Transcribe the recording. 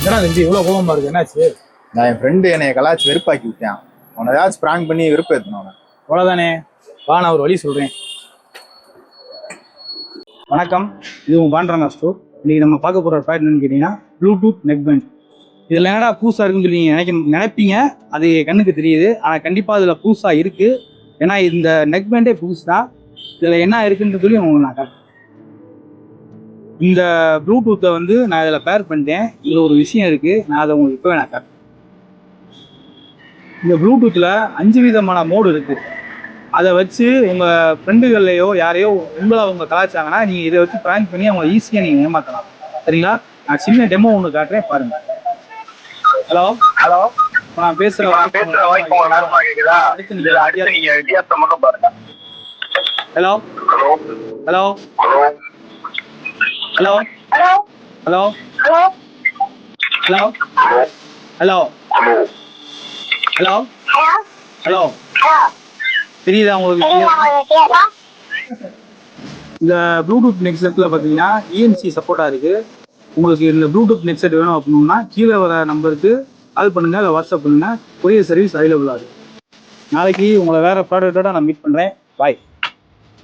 ஏன்னா தம்பி இவ்வளோ கோபமா இருக்கு, என்னாச்சு? நான் என் ஃப்ரெண்டு என்னை கலாச்சி வெறுப்பாக்கி விட்டேன். அவனை ஏதாச்சும் ப்ராங்க் பண்ணி வெறுப்பேற்றணும் அவனை. அவ்வளோதானே, வா நான் ஒரு வழி சொல்கிறேன். வணக்கம், இது உங்கள் பாண்டராங்க ஸ்டோர். இன்றைக்கி நம்ம பார்க்க போகிற ப்ராடக்ட் என்னன்னு கேட்டிங்கன்னா ப்ளூடூத் நெக் பேண்ட். இதில் என்னடா புதுசாக இருக்குன்னு சொல்லி நினைப்பீங்க. அது கண்ணுக்கு தெரியுது, ஆனால் கண்டிப்பாக அதில் புதுசாக இருக்குது. ஏன்னா இந்த நெக் பேண்டே புதுசு தான். இதில் என்ன இருக்குன்னு சொல்லி உங்களுக்கு நான் காட்டுறேன். இந்த ப்ளூடூத்தை வந்து நான் இதில் பேர் பண்ணிட்டேன். இதில் ஒரு விஷயம் இருக்குது, நான் அதை உங்களுக்கு இப்போ நான் காட்டுறேன். இந்த ப்ளூடூத்தில் 5 விதமான மோடு இருக்குது. அதை வச்சு உங்கள் ஃப்ரெண்டுகள்லையோ யாரையோ அவங்க கலாச்சாங்கன்னா நீங்கள் இதை வச்சு ப்ராங்க் பண்ணி அவங்க ஈஸியாக நீங்கள் ஏமாற்றலாம். சரிங்களா? நான் சின்ன டெமோ ஒன்று காட்டுறேன், பாருங்கள். ஹலோ ஹலோ, நான் பேசுகிற hello hello hello hello hello hello hello hello தெரியுதா உங்களுக்கு? இந்த ப்ளூடூத் நெக் செட்டில் பார்த்தீங்கன்னா இஎன்சி சப்போர்ட்டாக இருக்குது. உங்களுக்கு இந்த ப்ளூடூத் நெக் செட் வேணும் அப்படின்னா கீழே வர நம்பருக்கு கால் பண்ணுங்கள், இல்லை வாட்ஸ்அப் பண்ணுங்கள். கொரியர் சர்வீஸ் அவைலபிளாக இருக்குது. நாளைக்கு உங்களை வேறு ப்ராடக்டோட நான் மீட் பண்ணுறேன். பாய்.